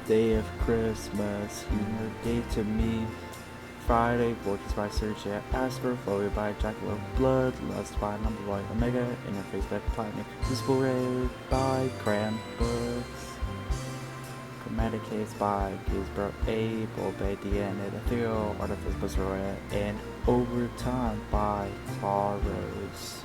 day of Christmas, humor day to me. Friday, Vortex by Cersia, Asper, followed by Jackalope Blood, Lust by Number Boy Omega, Interface by Platinum, Visible Ray by Krampus, Chromatic Case by Gizbro A, Bulbay DNA Ethereal, Artifice Buzzroya, and Overtime by Taros.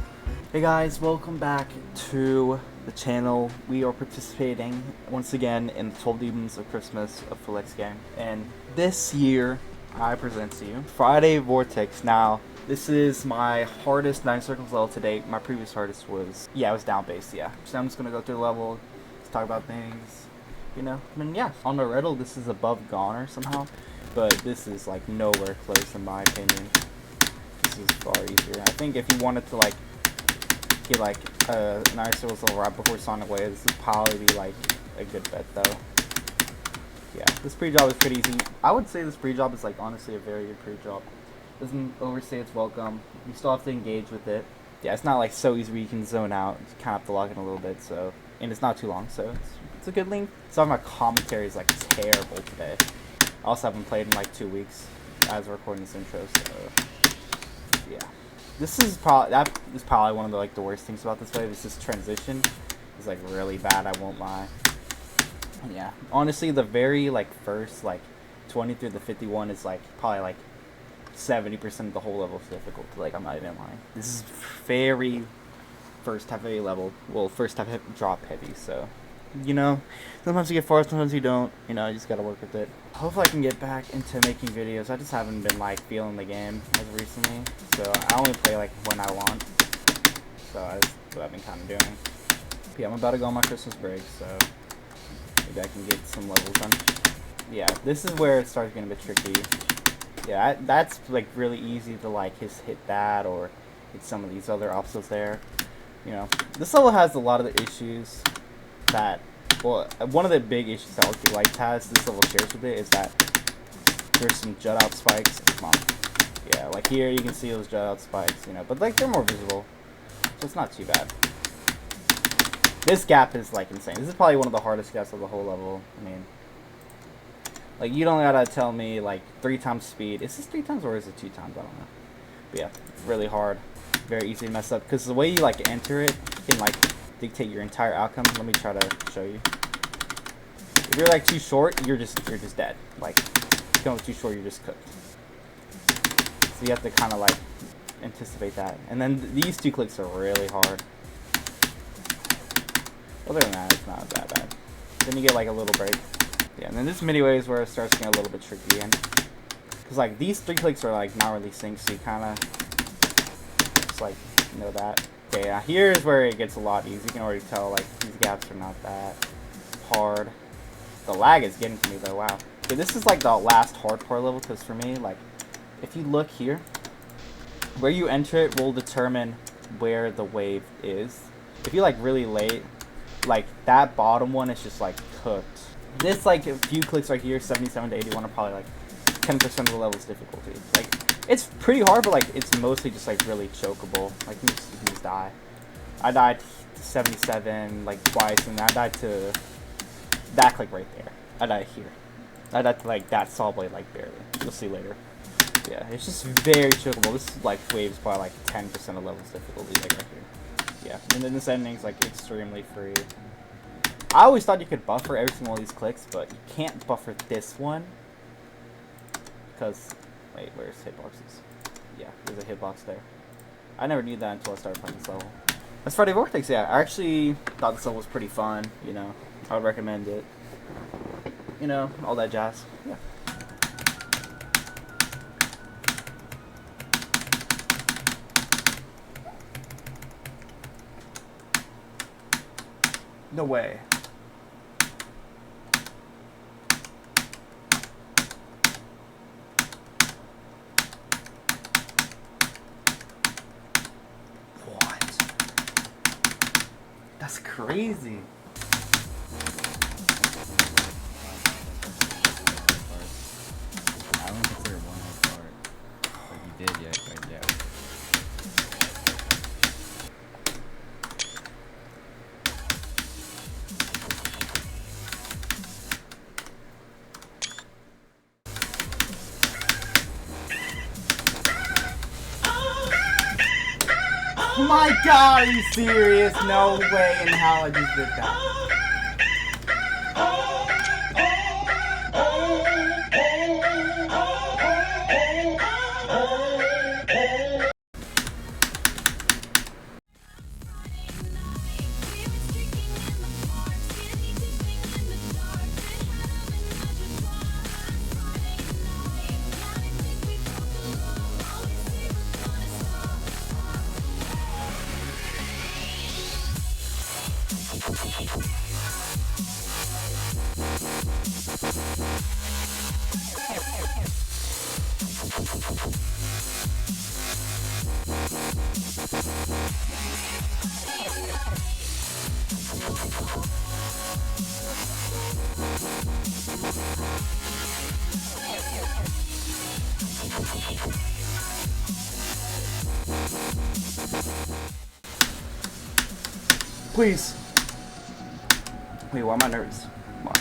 Hey guys, welcome back to the channel. We are participating once again in the 12 Demons of Christmas of Fulex game, and this year I present to you Friday Vortex. Now, this is my hardest 9 circles level to date. My previous hardest was, it was down base, yeah. So I'm just gonna go through the level, just talk about things, you know. I mean, yeah, on the aredl, this is above Goner somehow, but this is like nowhere close in my opinion. This is far easier. I think if you wanted to like get like a 9 circles level right before Sonic Wave, this would probably be like a good bet though. Yeah, this pre-job is pretty easy. I would say this pre-job is like honestly a very good pre-job. Doesn't overstay its welcome. You still have to engage with it. Yeah, it's not like so easy where you can zone out. You kind of have to lock in a little bit, so, and it's not too long, so it's a good length. Some of my commentary is like terrible today. I also haven't played in like 2 weeks as we're recording this intro, so yeah. This is probably one of the like the worst things about this wave is this transition. It's like really bad, I won't lie. Yeah, honestly, the very like first like 20 through the 51 is like probably like 70% of the whole level is difficult. Like, I'm not even lying. This is very first half heavy level. Well, first half drop heavy. So, you know, sometimes you get far, sometimes you don't. You know, you just gotta work with it. Hopefully, I can get back into making videos. I just haven't been like feeling the game as recently. So I only play like when I want. So that's what I've been kind of doing. But yeah, I'm about to go on my Christmas break. So maybe I can get some levels done. Yeah, this is where it starts getting a bit tricky. Yeah, that's like really easy to like hit that or hit some of these other obstacles there. You know, this level has a lot of the issues that, well, one of the big issues that Light has, this level shares with it, is that there's some jut out spikes. Come on. Yeah, like here you can see those jut out spikes, you know, but like they're more visible, so it's not too bad. This gap is like insane. This is probably one of the hardest gaps of the whole level. I mean, like, you don't gotta tell me like 3 times speed. Is this 3 times or is it 2 times? I don't know. But yeah, it's really hard, very easy to mess up because the way you like enter it can like dictate your entire outcome. Let me try to show you. If you're like too short, you're just dead. Like, if you go too short, you're just cooked. So you have to kind of like anticipate that. And then these 2 clicks are really hard. Other than that, it's not that bad. Then you get like a little break. Yeah, and then this mini wave is where it starts getting a little bit tricky again. Because like these 3 clicks are like not really synced, so you kind of just like know that. Okay, now here's where it gets a lot easier. You can already tell like these gaps are not that hard. The lag is getting to me though, wow. Okay, this is like the last hard part level because for me, like, if you look here, where you enter it will determine where the wave is. If you're like really late, like that bottom one is just like cooked. This like a few clicks right here, 77 to 81 are probably like 10% of the level's difficulty. Like, it's pretty hard, but like it's mostly just like really chokeable. Like you can just die. I died to 77 like twice, and I died to that click right there. I died here. I died to like that saw blade like barely. You'll see later. Yeah, it's just very chokeable. This is like waves by like 10% of level's difficulty like right here. Yeah, and then this ending's like extremely free. I always thought you could buffer every single one of these clicks, but you can't buffer this one. Because, wait, where's hitboxes? Yeah, there's a hitbox there. I never knew that until I started playing this level. That's Friday Vortex, yeah. I actually thought this level was pretty fun, you know. I would recommend it. You know, all that jazz. Yeah. No way. That's crazy. I wouldn't consider one hard part, but you did, yeah, right, yeah. Oh my god, are you serious? No way in hell I just did that. Please. Wait, why am I nervous? Come on.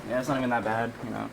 Yeah, it's not even that bad, you know.